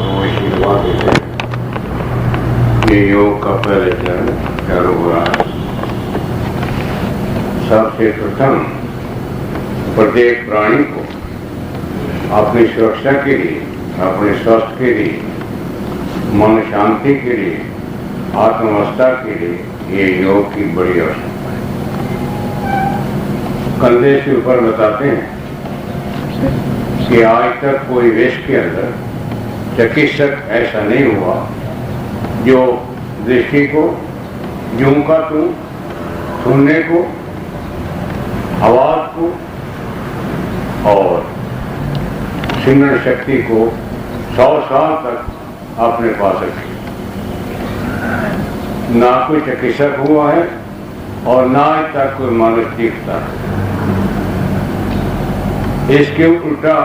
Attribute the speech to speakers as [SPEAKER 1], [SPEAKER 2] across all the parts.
[SPEAKER 1] महाप्रभु आशीर्वाद देते हैं। ये योग का पहले चरण चालू हो रहा है। सबसे प्रथम प्रत्येक प्राणी को अपनी सुरक्षा के लिए, अपने स्वास्थ्य के लिए, मन शांति के लिए, आत्मावस्था के लिए ये योग की बड़ी आवश्यकता है। कंधे के ऊपर बताते हैं कि आज तक कोई देश के अंदर चिकित्सक ऐसा नहीं हुआ जो दृष्टि को, यूं का तू, सुनने को, आवाज को और सिमरण शक्ति को 100 साल तक अपने पास रखे। ना कोई चिकित्सक हुआ है और ना आज तक कोई मनुष्य दिखता है। इसके उल्टा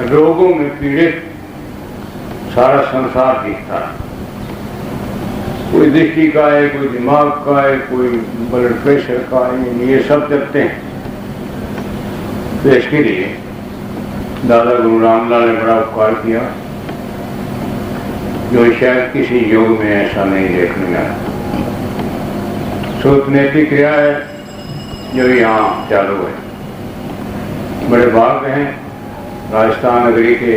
[SPEAKER 1] रोगों में पीड़ित सारा संसार दिखता है। कोई दृष्टि का है, कोई दिमाग का है, कोई ब्लड प्रेशर का है, ये सब चलते हैं। तो इसके लिए दादा गुरु रामलाल ने बड़ा उपकार किया जो शायद किसी योग में ऐसा नहीं देखने में आया। सूतनेति क्रिया है जो यहाँ चालू है। बड़े भाग्य हैं राजस्थान नगरी के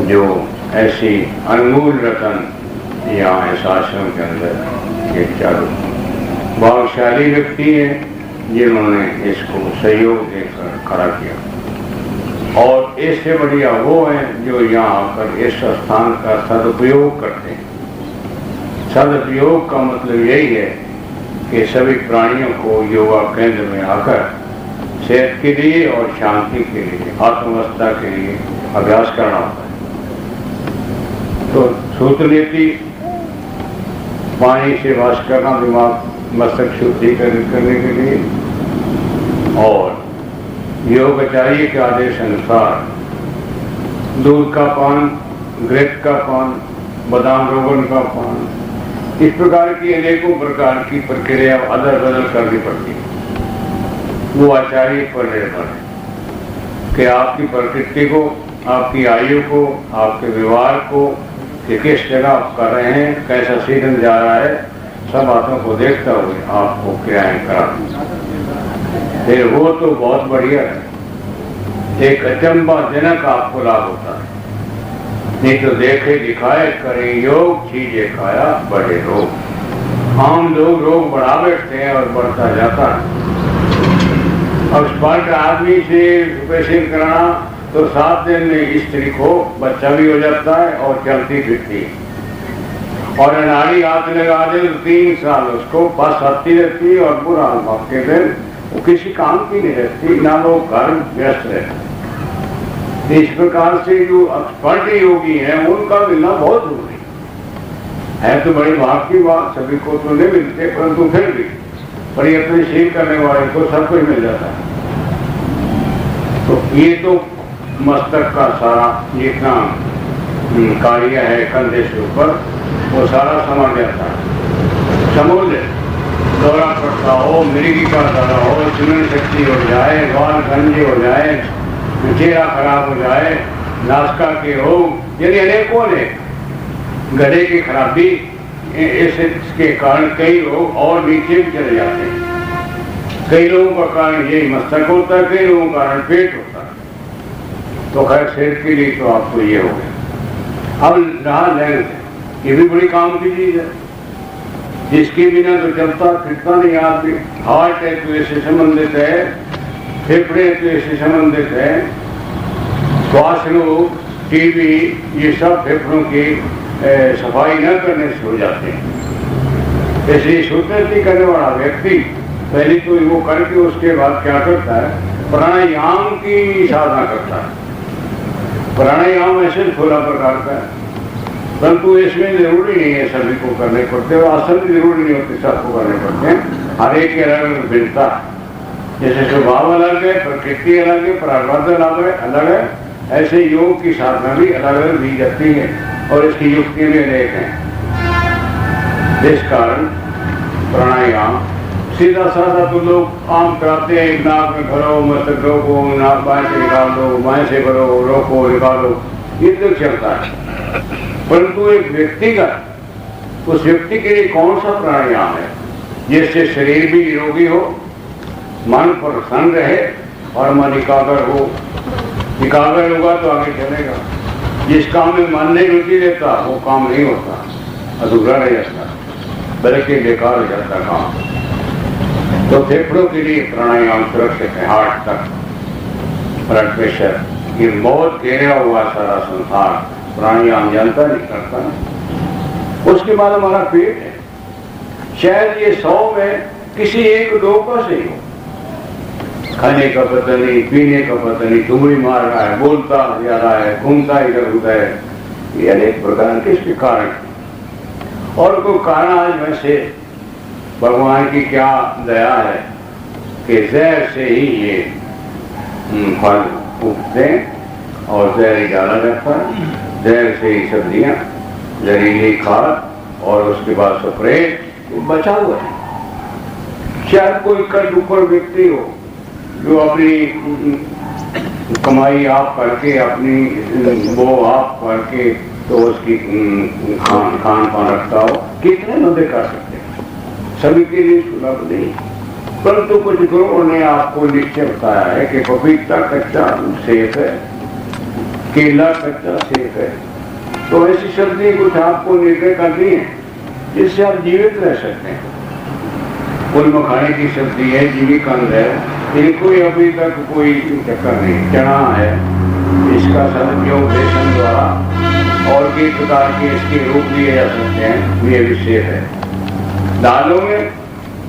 [SPEAKER 1] जो ऐसी अनमोल रतन यहाँ इस आश्रम के अंदर ये चालू भाग्यशाली व्यक्ति हैं जिन्होंने इसको सहयोग देकर खड़ा किया। और इससे बढ़िया वो हैं जो यहाँ आकर इस स्थान का सदुपयोग करते हैं। सदुपयोग का मतलब यही है कि सभी प्राणियों को योगा केंद्र में आकर सेहत के लिए और शांति के लिए, आत्मावस्था के लिए अभ्यास करना होता है। तो सूत्रनीति पानी से वाश करना, दिमाग मस्तक शुद्धि करने के लिए, और योगाचार्य के आदेश अनुसार दूध का पान, ग्रेप का पान, बादाम रोगन का पान, इस प्रकार की अनेकों प्रकार की प्रक्रिया अदल बदल करनी पड़ती है। वो आचार्य पर निर्भर है कि आपकी प्रकृति को, आपकी आयु को, आपके व्यवहार को, कि किस जगह आप कर रहे हैं, कैसा सीजन जा रहा है, सब बातों को देखता हुए आपको क्रियाएं करा। फिर वो तो बहुत बढ़िया है। एक अचंभाजनक आपको लाभ होता है। नहीं तो देखे दिखाए करे योग, चीजें खाया बड़े रोग। आम लोग रोग बढ़ा बैठते हैं और बढ़ता जाता है। अब स्पष्ट आदमी से ऑपरेशन कराना तो 7 दिन में स्त्री को बच्चा भी हो जाता है और चलती फिरती, और अनाड़ी हाथ लगा दे तो 3 साल उसको बस आती रहती और बुरा अनुभव के दिन वो किसी काम की नहीं रहती, ना वो घर व्यस्त रहते। इस प्रकार से जो एक्सपर्ट योगी हैं उनका मिलना बहुत जरूरी है। तो बड़ी भाग की बात, सभी को तो नहीं मिलते, परंतु फिर भी प्रयत्नशील करने वाले को सब कुछ मिल जाता है। तो ये तो मस्तक का सारा जितना कार्य है कंधे से ऊपर वो सारा समझ जाता है। समूल्य दौरा पड़ता हो, मृगी का दौरा हो, सुनन शक्ति हो जाए, बाल गंजे हो जाए, चेहरा खराब हो जाए, नासका के रोग, यानी अनेकों ने गले की खराबी, इसके कारण कई लोग और नीचे भी चले जाते हैं। कई लोगों का कारण यही मस्तक होता है, कई लोगों का कारण पेट होता है। तो खैर सेहत के लिए तो आपको ये हो गया। अब रहा लेंस, ये भी बड़ी काम की चीज है, जिसके बिना तो चलता फिरता नहीं आदमी। हार्ट है तो इससे संबंधित है, फेफड़े तो इससे संबंधित है, श्वास रोग, टीबी, ये सब फेफड़ों की सफाई न करने से हो जाते हैं। ऐसे सूत्रनीति करने वाला व्यक्ति पहले तो वो करके उसके बाद क्या करता है, प्राणायाम की साधना करता है। प्राणायाम ऐसे थोड़ा प्रकार का है, परंतु इसमें जरूरी नहीं है सभी को करने पड़ते, और आसन भी जरूरी नहीं होते सबको करने पड़ते हैं। हर एक के अलग अलग भिन्नता है, जैसे स्वभाव अलग है, प्रकृति अलग है, प्रारब्ध अलग है, ऐसे योग की साधना भी अलग अलग दी जाती है और इसकी युक्ति भी अनेक है। इस कारण प्राणायाम सीधा साधा तो लोग आम कराते हैं, नाक में भरो, मस्तक रोको, नाक बाएं से निकाल दो, बाएं से भरो, रोको, निकालो, ये तो चलता है, परंतु एक व्यक्तिगत, उस व्यक्ति के लिए कौन सा प्राणायाम है जिससे शरीर भी निरोगी हो, मन प्रसन्न रहे और मन एकाग्र हो। एकाग्र होगा तो आगे चलेगा। जिस काम में मन नहीं रुचि देता वो काम नहीं होता, अधूरा रह जाता, बल्कि बेकार हो जाता काम। तो फेफड़ों के लिए प्राणायाम सुरक्षित है। हार्ट तक, ब्लड प्रेशर, ये बहुत घेरा हुआ सारा संसार, प्राणायाम जानता नहीं करता। उसके बाद हमारा पेट है, शायद ये 100 में किसी एक दो का सही हो, खाने का पता नहीं, पीने का पता नहीं, धुमड़ी मार रहा है, बोलता जा रहा है, घूमता इधर उधर, ये अनेक प्रकार के इसके कारण। और कोई कारण आज वैसे भगवान की क्या दया है कि जहर से ही ये फल उगते हैं और जहर ही डाला जाता है, जहर से ही सब्जियां, जहरीली खाद और उसके बाद स्प्रे बचा हुआ है। शायद कोई कर ऊपर व्यक्ति हो जो अपनी कमाई आप करके, अपनी वो आप करके तो उसकी खान पान रखता हो, कितने मदद कर सकते हैं, सभी के लिए सुलभ नहीं। परंतु कुछ गुरुओं ने आपको निश्चय बताया है कि पपीता कच्चा सेफ है, केला कच्चा सेफ है, तो ऐसी सब्जी कुछ आपको निर्णय करनी है जिससे आप जीवित रह सकते हैं। फूल मखाने की सब्जी है, जीविकांद है, इनको अभी तक कोई चक्कर नहीं। चना है, इसका सदुपयोग बेसन द्वारा और कई प्रकार के इसके रूप लिए जा सकते हैं, ये भी सेफ है। दालों में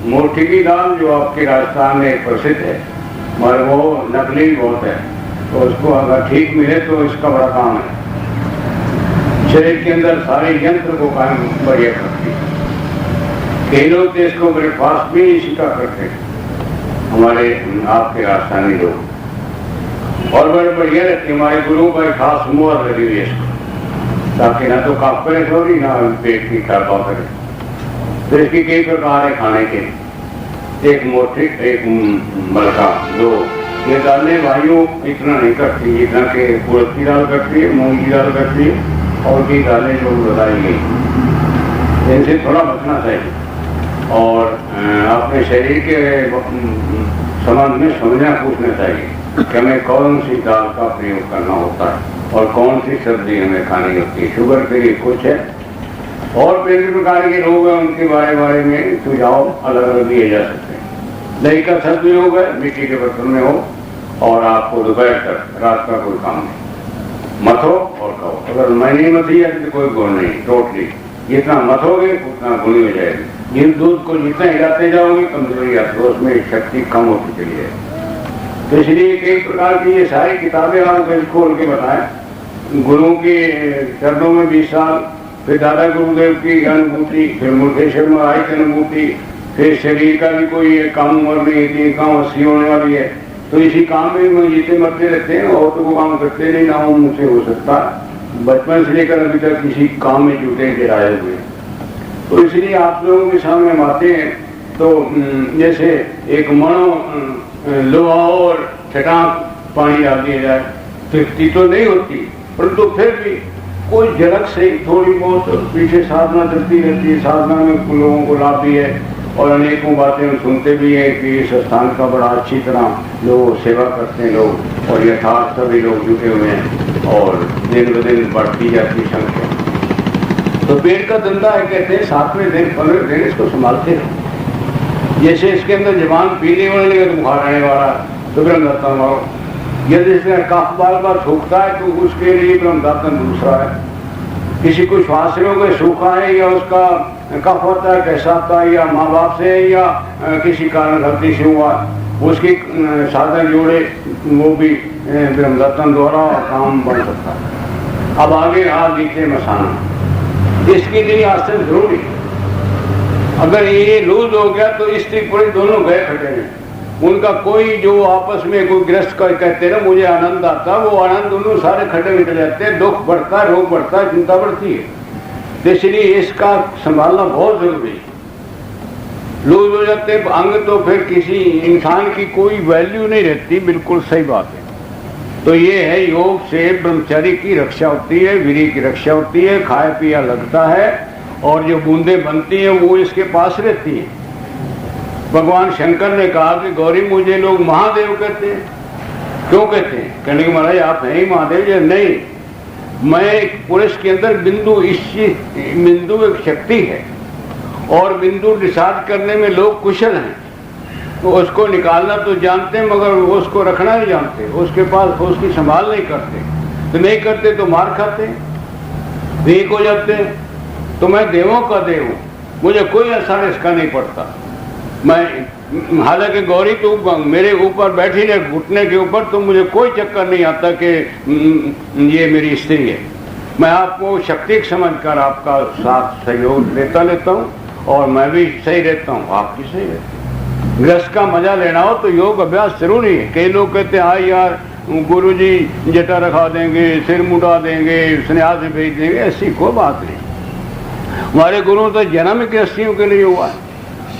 [SPEAKER 1] मोठी की दाल जो आपके राजस्थान में प्रसिद्ध है, मगर वो नकली बहुत है, तो उसको अगर ठीक मिले तो इसका बड़ा काम है। शरीर के अंदर सारे यंत्र को काम बढ़िया करती है। कई लोग तो इसको ब्रेकफास्ट भी इसी का करते हैं, हमारे आपके राजस्थानी लोग, और बड़े बढ़िया रहते। हमारे गुरु भाई खास मुहर लगी हुई इसको, ताकि ना तो काफ करे थोड़ी, ना पेट की कापा करे। तो इसकी कई प्रकार है खाने के, एक मोटी, एक मलका, दो। ये दालें भाइयों इतना नहीं करती जितना कि उड़द की दाल करती है, मूंग की दाल करती है, और कई दालें जो बताई गई, इनसे थोड़ा बचना चाहिए। और अपने शरीर के संबंध में समझना पूछना चाहिए कि हमें कौन सी दाल का प्रयोग करना होता है और कौन सी सब्जी हमें खानी होती है। शुगर के लिए कुछ है, और विभिन्न प्रकार के रोग हैं, उनके बारे में सुझाव अलग अलग दिए जा सकते हैं। दही का सदुपयोग है, मिट्टी के बर्तन में हो, और आपको दोपहर तक, रात का कोई काम नहीं, मथो और खाओ। अगर मैंने मथी है तो कोई गुण नहीं, टोटली जितना मथोगे उतना गुणी हो जाएगी। जिन दूध को जितना हिलाते जाओगे कमजोरी आती है, उसमें शक्ति कम होती चली है। तो इसलिए कई प्रकार की ये सारी किताबें आपको खोल के बताएं। गुरु के चरणों में 20 साल, फिर दादा गुरुदेव की अनुभूति, फिर मुकेश्वर महाराज की अनुभूति, फिर शरीर का भी कोई काम उम्र नहीं थी, काम 80 होने वाली है, तो इसी काम में जीते मरते रहते हैं, और तो वो काम करते नहीं, ना मुझसे हो सकता। बचपन से लेकर अभी तक किसी काम में जुटे गिराए हुए, तो इसलिए आप लोगों के सामने हम आते हैं। तो जैसे एक मनो लोहा और चटाक पानी डाल दिया जाए, तृप्ति तो नहीं होती, परंतु फिर भी कोई झलक से थोड़ी बहुत पीछे साधना चलती रहती है। साधना में लोगों को लाभ भी है, और अनेकों बातें हम सुनते भी हैं कि इस स्थान का बड़ा अच्छी तरह लोग सेवा करते हैं लोग, और यथार्थ सभी लोग जुटे हुए हैं, और दिन ब दिन बढ़ती जाती संख्या। तो पेट का धंधा है, कहते हैं 7वें दिन 15 दिन इसको संभालते रहो। जैसे इसके अंदर जबान पीने होने लगे तो बुखार आने वाला, तो ब्रह्मदातन मारो। यदि इसमें कफ बार बार सूखता है तो उसके लिए ब्रह्मदातन दूसरा है। किसी को श्वास रोग सूखा है, या उसका कफ होता है, कैसा आता है, या माँ बाप से है, या किसी कारण गलती से हुआ, उसकी साधन जोड़े, वो भी ब्रह्मदातन द्वारा काम बन सकता है। अब आगे आप नीचे मसाना, इसके लिए आसन जरूरी। अगर ये लूज हो गया तो स्त्री पुरुष दोनों गए खड़े हैं, उनका कोई जो आपस में कोई ग्रस्त का कहते हैं ना मुझे आनंद आता, वो आनंद दोनों सारे खड़े निकल जाते हैं। दुख बढ़ता है, रोग बढ़ता है, चिंता बढ़ती है। तो इसलिए इसका संभालना बहुत जरूरी है। लूज हो जाते अंग तो फिर किसी इंसान की कोई वैल्यू नहीं रहती। बिल्कुल सही बात है। तो ये है, योग से ब्रह्मचर्य की रक्षा होती है, वीर्य की रक्षा होती है, खाया पिया लगता है, और जो बूंदें बनती हैं वो इसके पास रहती हैं। भगवान शंकर ने कहा कि गौरी मुझे लोग महादेव कहते हैं। क्यों कहते हैं? कहने के महाराज आप हैं ही महादेव। या नहीं, मैं एक पुरुष के अंदर बिंदु एक शक्ति है, और बिंदु डिसाइड करने में लोग कुशल हैं। तो उसको निकालना तो जानते हैं, मगर उसको रखना नहीं जानते, उसके पास उसकी संभाल नहीं करते। तो नहीं करते तो मार खाते, वीक हो जाते हैं। तो मैं देवों का देव हूँ, मुझे कोई असर इसका नहीं पड़ता। मैं हालांकि गौरी तो मेरे ऊपर बैठी रहे घुटने के ऊपर, तो मुझे कोई चक्कर नहीं आता कि ये मेरी स्त्री है। मैं आपको शक्ति समझकर आपका साथ सहयोग लेता हूँ, और मैं भी सही रहता हूँ, आप भी सही रहते हैं। गृहस्थ का मजा लेना हो तो योग अभ्यास जरूरी है। कई लोग कहते हैं हाँ यार गुरुजी जटा रखा देंगे, सिर मुड़ा देंगे, सन्यास में भेज देंगे, ऐसी कोई बात नहीं। हमारे गुरु तो जन्म गृहस्थियों के लिए हुआ है,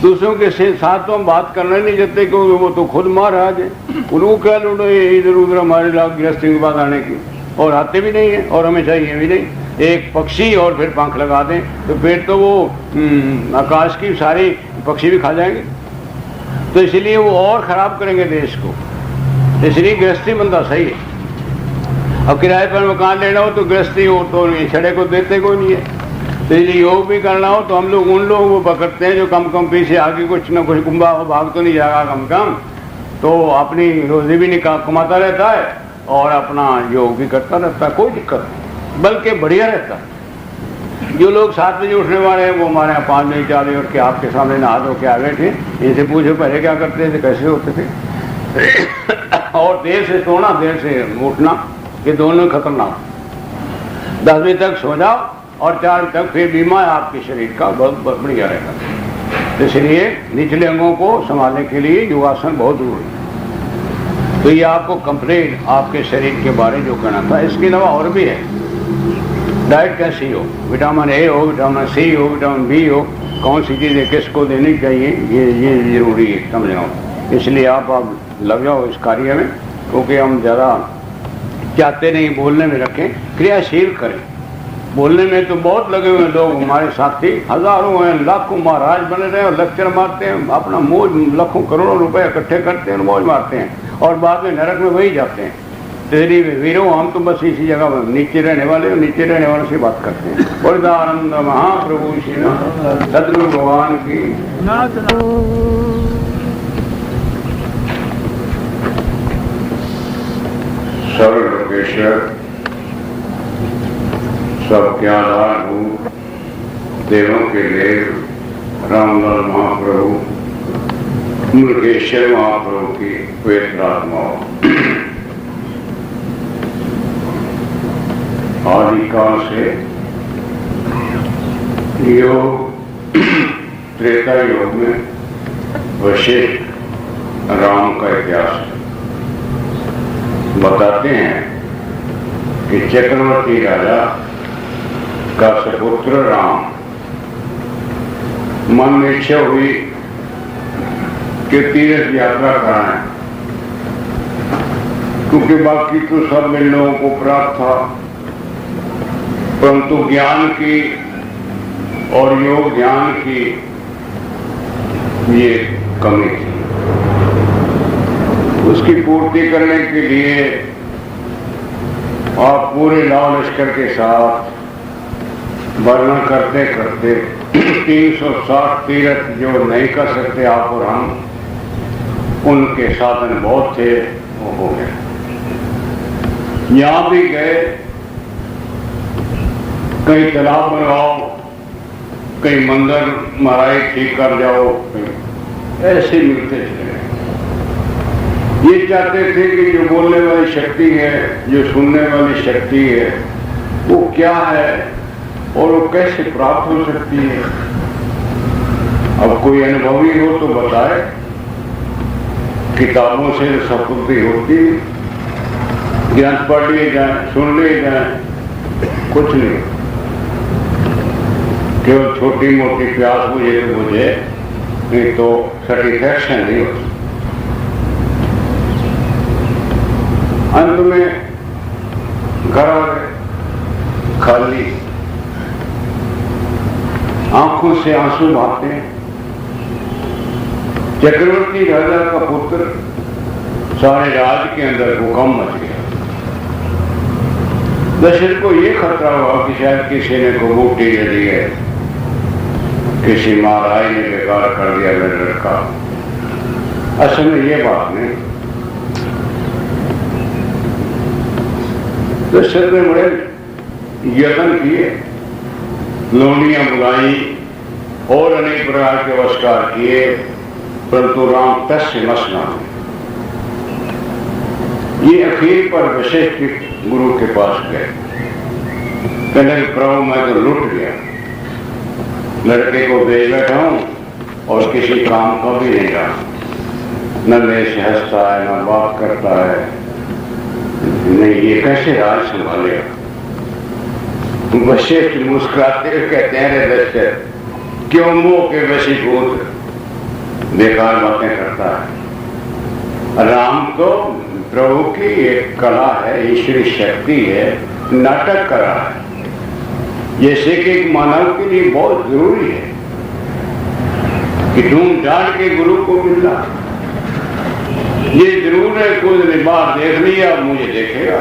[SPEAKER 1] दूसरों के साथ तो हम बात करना नहीं चाहते, क्योंकि वो तो खुद महाराज है, उनको क्या लूटो इधर उधर हमारे लाभ गृहस्थियों के बाद आने की, और आते भी नहीं है, और हमें चाहिए भी नहीं। एक पक्षी और फिर पंख लगा दें तो फिर तो वो आकाश की सारी पक्षी भी खा जाएंगे, तो इसलिए वो और खराब करेंगे देश को। इसलिए गृहस्थी बंदा सही है। अब किराए पर मकान लेना हो तो गृहस्थी हो, तो छड़े को देते कोई नहीं है। तो इसलिए योग भी करना हो तो हम लोग उन लोगों को पकड़ते हैं जो कम पीछे आगे कुछ न कुछ कुंभा भाग तो नहीं जाएगा कम, तो अपनी रोजी भी कमाता रहता है और अपना योग भी करता रहता है, कोई दिक्कत नहीं, बल्कि बढ़िया रहता है। जो लोग 7 बजे उठने वाले हैं वो हमारे यहाँ 5 बजे 4 बजे उठ के आपके सामने नहा धो के आ गए थे। इनसे पूछो पहले क्या करते थे, कैसे होते थे। और देर से सोना देर से उठना, ये दोनों खतरनाक। 10 बजे तक सो जाओ और 4 बजे तक फिर बीमा है आपके शरीर का, बहुत बढ़िया रहेगा। इसलिए निचले अंगों को संभालने के लिए योगासन बहुत जरूरी है। तो ये आपको कंप्लीट आपके शरीर के बारे में जो कहना था। इसके अलावा और भी है, डाइट कैसी हो, विटामिन ए हो, विटामिन सी हो, विटामिन बी हो, कौन सी चीज़ें किसको देनी चाहिए, ये जरूरी है समझना। इसलिए आप लग जाओ इस कार्य में, क्योंकि हम ज़्यादा चाहते नहीं बोलने में रखें, क्रियाशील करें। बोलने में तो बहुत लगे हुए लोग, हमारे साथी हजारों हैं, लाखों महाराज बने रहे और लेक्चर मारते हैं, अपना मौज लाखों करोड़ों रुपए इकट्ठे करते हैं, मौज मारते हैं, और बाद में नरक में वही जाते हैं। तेरी वीरों हम तो बस इसी जगह नीचे रहने वाले से बात करते हैं। और आनंद महाप्रभु श्री सदगुरु भगवान की सर्वलोकेश्वर सबके आधारभूत देवों के देव रामलाल महाप्रभु मुरुगेश्वर महाप्रभु की पवित्रात्मा आदिकाल से योग त्रेता योग में वशिष्ठ राम का इतिहास बताते हैं कि चक्रवर्ती राजा का सपुत्र राम मन में इच्छा हुई कि तीर्थ यात्रा कराएं, क्योंकि बाकी तो सब इन लोगों को प्राप्त था, परंतु ज्ञान की और योग ज्ञान की ये कमी थी। उसकी पूर्ति करने के लिए आप पूरे लाल लश्कर के साथ वर्णन करते करते 360 तीर्थ जो नहीं कर सकते आप और हम, उनके साधन बहुत थे, वो हो गए। यहां भी गए, कहीं तालाब बनवाओ, कहीं मंदिर महाराज ठीक कर जाओ, ऐसे मिलते चले। ये चाहते थे कि जो बोलने वाली शक्ति है, जो सुनने वाली शक्ति है, वो क्या है और वो कैसे प्राप्त हो सकती है। अब कोई अनुभवी हो तो बताए, किताबों से सपूर्ति होती, ज्ञान पढ़ लिए जाए, सुन लिए जाए, कुछ नहीं, केवल छोटी मोटी प्यास बुझे तो बुझे, नहीं तो सेटिस्फैक्शन नहीं होती। अंत में घर खाली, आंखों से आंसू बहाते हैं। चक्रवर्ती राजा का पुत्र, सारे राज्य के अंदर भूकंप मच गया। दशरथ को यह खतरा हुआ कि शायद किसी ने को बूटी दे दी है, किसी महाराज ने बेकार कर दिया मेरे लड़का। असल में ये बात नहीं। दशरथ ने बड़े यत्न किए, लोनियां बुलाई और अनेक प्रकार के नमस्कार किए, परंतु राम तस्य मस न हुए। ये अखीर पर वशिष्ठ गुरु के पास गए, कहने प्रभु मैं तो लुट गया, लड़के को भेज बैठा हूं और किसी काम का भी नहीं रहा, न मेरे से हंसता है न बात करता है, नहीं ये कैसे राज संभालेगा। वशिष्ठ मुस्कुराते हुए कहते हैं रे दशरथ, क्यों मोह के वशीभूत बेकार बातें करता है। राम तो प्रभु की एक कला है, ईश्वरी शक्ति है, नाटक कर रहा है, जैसे कि एक मानव के लिए बहुत जरूरी है कि ढूंढ ढांढ के गुरु को मिलना। ये जरूर है कुछ ने बात देख लिया, मुझे देखेगा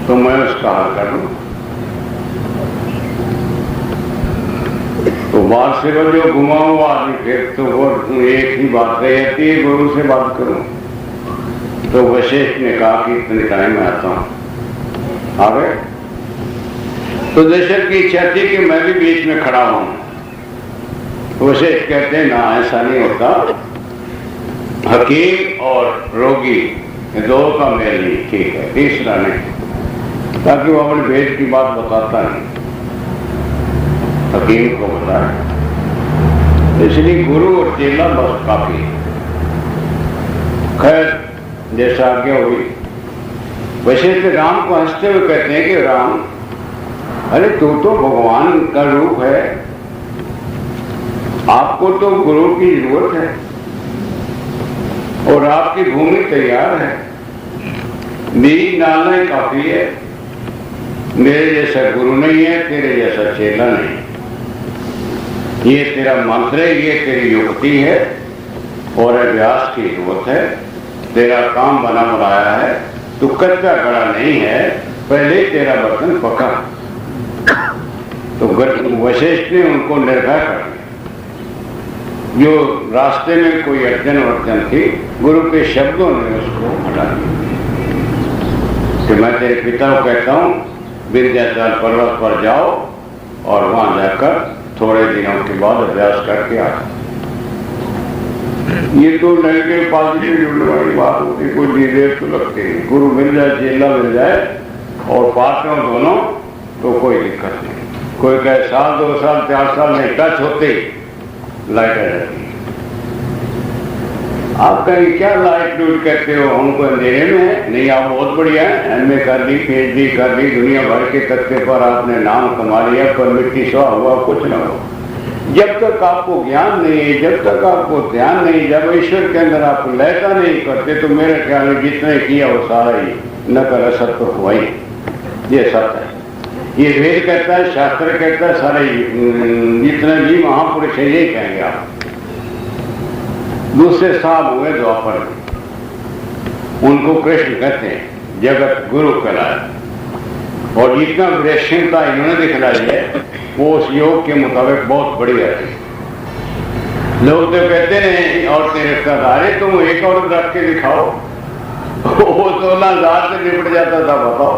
[SPEAKER 1] तो मैं उसका हाल कर लूं। तो बात से वो जो घुमा हुआ आदमी फिर तो वो एक ही बात रहती है, गुरु से बात करूं। तो वशिष्ठ ने कहा कि इतने टाइम में आता हूं। आ गए। तो दशरथ की इच्छा थी कि मैं भी बीच में खड़ा हूं। वशिष्ठ कहते हैं ना, ऐसा नहीं होता, हकीम और रोगी दो का मेल नहीं, ठीक है, तीसरा नहीं, ताकि वो अपने भेद की बात बताता नहीं, हकीम को बताए। इसलिए गुरु और चेला बस काफी। खैर जैसा आज्ञा हुई। वशिष्ठ राम को हंसते हुए कहते हैं कि राम, अरे तू तो भगवान का रूप है, आपको तो गुरु की जरूरत है और आपकी भूमि तैयार है, बीज डालना ही काफी है। मेरे जैसा गुरु नहीं है, तेरे जैसा चेला नहीं, ये तेरा मंत्र है, ये तेरी युक्ति है और अभ्यास की जरूरत है। तेरा काम बना बनाया है, तू कच्चा गड़ा नहीं है, पहले तेरा बर्तन पका। तो वशिष्ठ ने उनको निर्भय कर दिया। जो रास्ते में कोई अड़चन थी, गुरु के शब्दों ने उसको हटा दिया कि मैं तेरे पिता को कहता हूं विंध्याचल पर्वत पर जाओ और वहां जाकर थोड़े दिनों के बाद अभ्यास करके आ। ये तो नेगेटिव पॉजिटिव जुड़ने वाली बात होती, कोई देर तो लगती है। गुरु मिल जाए, चेला मिल जाए और पार्टनर दोनों, तो कोई दिक्कत नहीं। कोई कहे साल 2 साल 4 साल नहीं, टच होते लाइट आ जाती है। आप कहेंगे क्या लाइट लूट कहते हो, हमको अंधेरे में है? नहीं, आप बहुत बढ़िया है, एमए कर ली, पीएचडी कर ली, दुनिया भर के तख्ते पर आपने नाम कमा लिया, पर मिट्टी स्वा हुआ कुछ ना हो। जब तक आपको ज्ञान नहीं है, जब तक आपको ध्यान नहीं, जब ईश्वर के अंदर आप लयता नहीं करते, तो मेरे ख्याल में जितना किया वो सारा ही नकल असत्य हुआ ही। ये सत्य है, ये वेद कहता है, शास्त्र कहता है, सारे जितने भी महापुरुष है यही कहेंगे आप। दूसरे साहब हुए द्वापर में, उनको कृष्ण कहते हैं, जगत गुरु कहलाए, और जितना विलक्षणता इन्होंने दिखलाई है वो उस योग के मुताबिक बहुत बढ़िया है। लोग तो कहते हैं औरतें रिश्तेदार है, तुम एक औरत रख के दिखाओ, वो 16,000 से निपट जाता था, बताओ।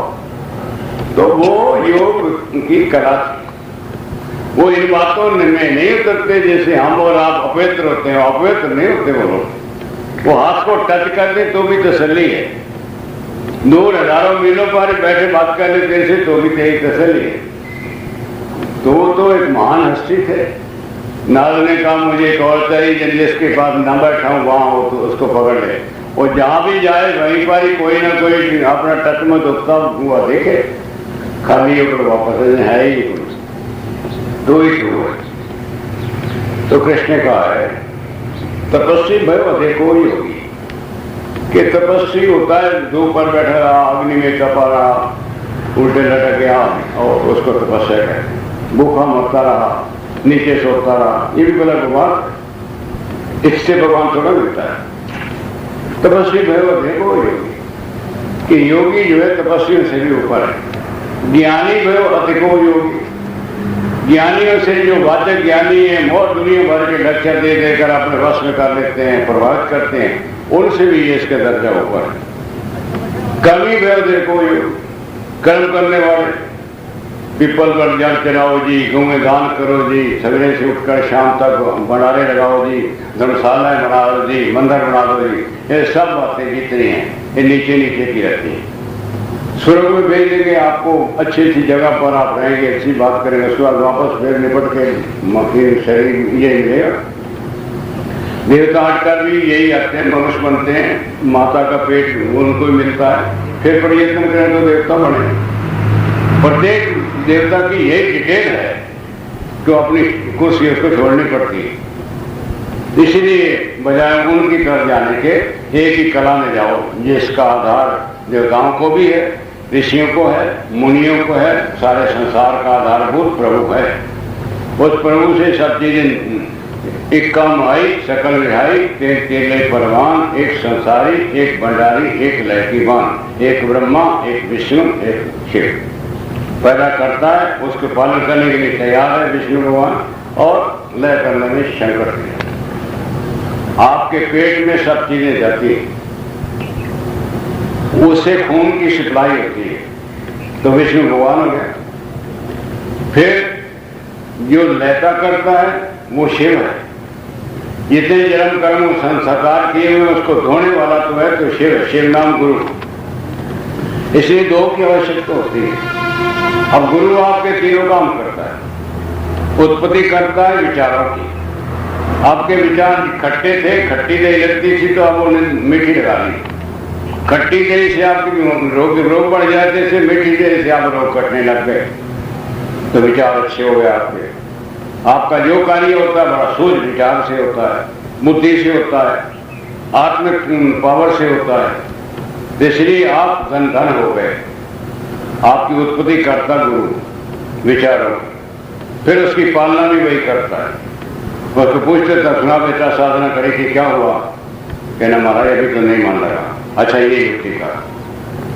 [SPEAKER 1] तो वो योग की कला थी। वो इन बातों में नहीं उतरते जैसे हम और आप अपवित्र होते हैं, अपवित्र नहीं होते वो लोग। वो हाथ को टच कर दे तो भी तसल्ली है, दूर हजारों मीलों पर बैठे बात कर लेते थे तो भी तेरी तसल्ली है। तो वो तो एक महान हस्ती थे। नारद ने कहा मुझे एक और चाहिए जिसके पास न बैठा हूं वहां हो तो उसको पकड़ ले, और जहां भी जाए वहीं पर ही कोई ना कोई अपना टच में दुखता हुआ देखे, खाली होकर वापस है ही दो ही हुआ। तो कृष्ण ने कहा है तपस्वी भय देखो ही होगी, कि तपस्वी होता है धूप पर बैठा रहा, अग्नि में तपा रहा, उल्टे लटक गया और उसको तपस्या कहते। भूखा मरता रहा, नीचे सोता रहा, ये भी गलत बात। इससे भगवान थोड़ा मिलता है। तपस्वी भगवत है वो योगी, कि योगी जो है तपस्वियों से भी ऊपर है। ज्ञानी भय अतिको योगी, ज्ञानियों से जो वाचक ज्ञानी है और दुनिया भर के लक्ष्य दे देकर अपने वश में कर लेते हैं, प्रभावित करते हैं, उनसे भी ये इसका दर्जा ऊपर है। कमी भय देखो कर्म करने वाले, पीपल पर जल चढ़ाओ जी, गौ में दान करो जी, सवेरे से उठकर शाम तक भंडारे लगाओ जी, धर्मशालाएं बना दो जी, मंदिर बना दो जी, ये सब बातें जितनी हैं ये नीचे नीचे की रहती हैं। स्वर्ग में भेज देंगे आपको, अच्छी अच्छी जगह पर आप रहेंगे, अच्छी बात करेंगे, उसके बाद वापस फिर निपट के शरीर ये मिलेगा। देवता हटकर भी यही आते हैं, मनुष्य बनते हैं, माता का पेट उनको ही मिलता है, फिर प्रयत्न करें तो देवता बने। प्रत्येक देवता की यही डिटेल है जो अपनी कुर्सी उसको छोड़नी पड़ती है। इसलिए बजाय उनकी तरफ जाने के एक ही कला में जाओ, जिसका आधार देवताओं को भी है, ऋषियों को है, मुनियों को है, सारे संसार का आधारभूत प्रभु है। उस प्रभु से सब चीजें एक काम आई, सकल रिहाई, तेले परवान, एक संसारी, एक भंडारी, एक लयकीवान, एक ब्रह्मा, एक विष्णु, एक शिव। पैदा करता है, उसको पालन करने के लिए तैयार है विष्णु भगवान, और लय करने में शंकर जी। आपके पेट में सब चीजें जाती है, उससे खून की सप्लाई होती है, तो विष्णु भगवान हो गया। फिर जो लयता करता है वो शिव है। जितने जन्म कर्म संस्कार किए हुए उसको धोने वाला तो है तो शिव है, शिव नाम गुरु। इसलिए दो की आवश्यकता होती है। अब गुरु आपके तीनों काम करता है, उत्पत्ति करता है विचारों की। आपके विचार खट्टे थे, खट्टी दही लगती थी तो अब उन्हें मीठी लगा ली। खट्टी दही से आपके रोग बढ़ जाते थे, मीठी दही से आप रोग कटने लग गए, तो विचार अच्छे हो गए आपके। आपका जो कार्य होता है बड़ा सूझ विचार से होता है, बुद्धि से होता है, आत्मिक पावर से होता है। इसलिए आप धन धन हो गए। आपकी उत्पत्ति करता गुरु विचारों, फिर उसकी पालना भी वही करता है। उसको पूछते था, सुना बेटा साधना करे कि क्या हुआ? कहना महाराज अभी तो नहीं मान रहा। अच्छा ये युक्ति का,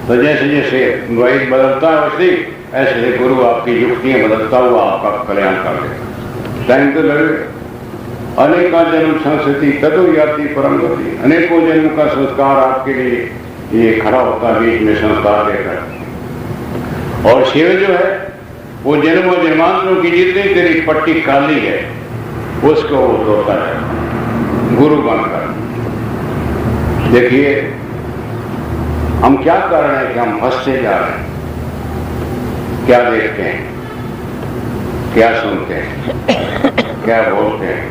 [SPEAKER 1] तो जैसे जैसे वही बदलता है वैसे ऐसे गुरु आपकी युक्तियां बदलता हुआ आपका कल्याण कर देगा। टाइम तो लगे। अनेका जन्म संस्कृति तदो याति परम गति, अनेकों जन्म का संस्कार आपके लिए ये खड़ा होता है बीच में संस्कार देकर। और शिव जो है वो जन्म और जन्मांतरों की जितनी तेरी पट्टी काली है उसको वो धोता है गुरु बनकर। देखिए हम क्या कर रहे हैं कि हम फंसते जा रहे हैं। क्या देखते हैं, क्या सुनते हैं, क्या बोलते हैं,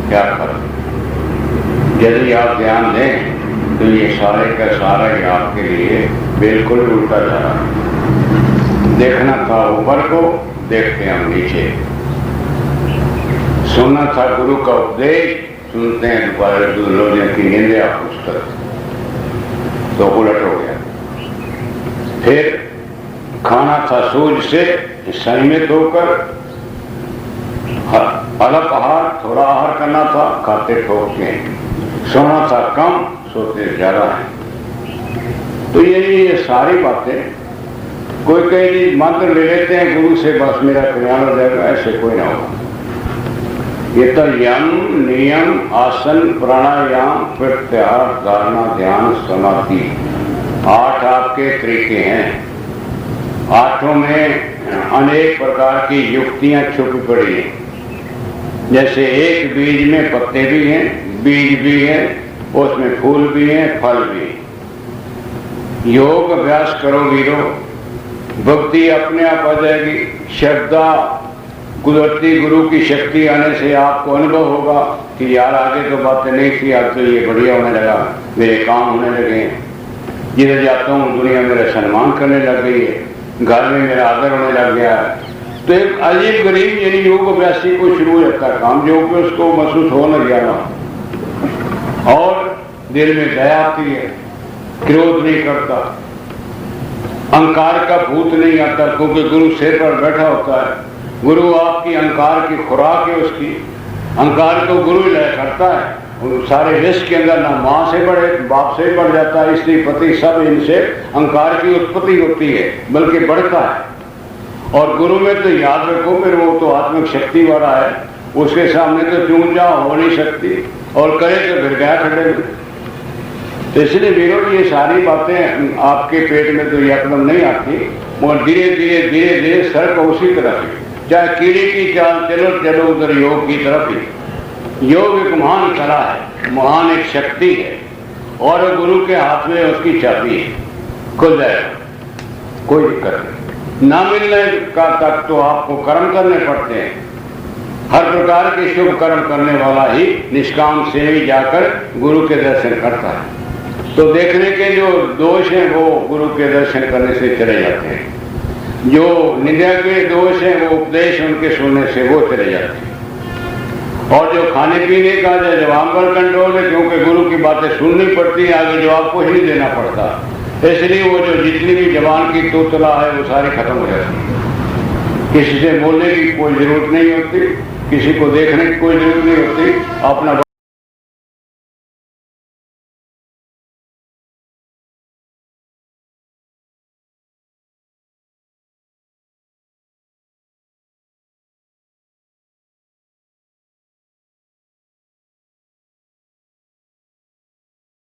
[SPEAKER 1] क्या करते हैं। यदि आप ध्यान दें तो ये सारे का सारा ही आपके लिए बिल्कुल उल्टा जा रहा है। देखना था ऊपर को, देखते हम नीचे। सुनना था गुरु का उपदेश, सुनते हैं दोबारा लोगों की निंदा पुस्तक, तो उलट हो गया। फिर खाना था सूझ से संयमित होकर, अलग आहार, थोड़ा आहार करना था, खाते ठोक के। सोना था कम, सोते ज्यादा है। तो ये सारी बातें कोई कई मंत्र ले लेते हैं गुरु से, बस मेरा कल्याण हो जाएगा, ऐसे कोई ना होगा। ये तो यम नियम आसन प्राणायाम प्रत्याहार धारणा ध्यान समाधि 8 आपके तरीके हैं। 8 में अनेक प्रकार की युक्तियां छुपी पड़ी हैं। जैसे एक बीज में पत्ते भी हैं, बीज भी है, उसमें फूल भी हैं, फल भी। योग अभ्यास करो वीरो, भक्ति अपने आप आ जाएगी। श्रद्धा कुदरती गुरु की शक्ति आने से आपको अनुभव होगा कि यार आगे तो बातें नहीं थी, आज तो ये बढ़िया होने लगा, मेरे काम होने लगे हैं, जिधर जाता हूँ दुनिया मेरा सम्मान करने लग गई है, घर में मेरा आदर होने लग गया है। तो एक अजीब गरीब यानी योग अभ्यासी को शुरू हो जाता है काम, जो कि उसको महसूस हो न गया और दिल में दया आती है, क्रोध नहीं करता, अहंकार का भूत नहीं आता, क्योंकि गुरु सिर पर बैठा होता है। गुरु आपकी अहंकार की खुराक है, उसकी अहंकार को गुरु लय करता है। सारे विश्व के अंदर ना माँ से बढ़े, बाप से बढ़ जाता है, स्त्री पति सब इनसे अहंकार की उत्पत्ति होती है, बल्कि बढ़ता है। और गुरु में तो याद रखो, फिर वो तो आत्मिक शक्ति वाला है, उसके सामने तो चूं जा हो नहीं सकती, और करे तो फिर गया खड़े। तो इसलिए वीरों, ये सारी बातें आपके पेट में तो एकदम नहीं आती, मगर धीरे धीरे धीरे धीरे सड़क उसी तरफ है। चाहे कीड़ी की चाल चलो, चलो उधर योग की तरफ ही। योग एक महान कला है, महान एक शक्ति है, और गुरु के हाथ में उसकी चाबी है, खुल जाएगा, कोई दिक्कत नहीं। ना मिलने का तक तो आपको कर्म करने पड़ते हैं। हर प्रकार के शुभ कर्म करने वाला ही निष्काम से ही जाकर गुरु के दर्शन करता है। तो देखने के जो दोष हैं वो गुरु के दर्शन करने से चले जाते हैं, जो निंदा के दोष हैं वो उपदेश उनके सुनने से वो चले जाते हैं। और जो खाने पीने का जो जवाब पर कंट्रोल है, क्योंकि गुरु की बातें सुननी पड़ती है, आगे जवाब को ही नहीं देना पड़ता, इसलिए वो जो जितनी भी जबान की तोतला है वो सारी खत्म हो जाती है। किसी से बोलने की कोई जरूरत नहीं होती, किसी को देखने की कोई जरूरत नहीं होती, अपना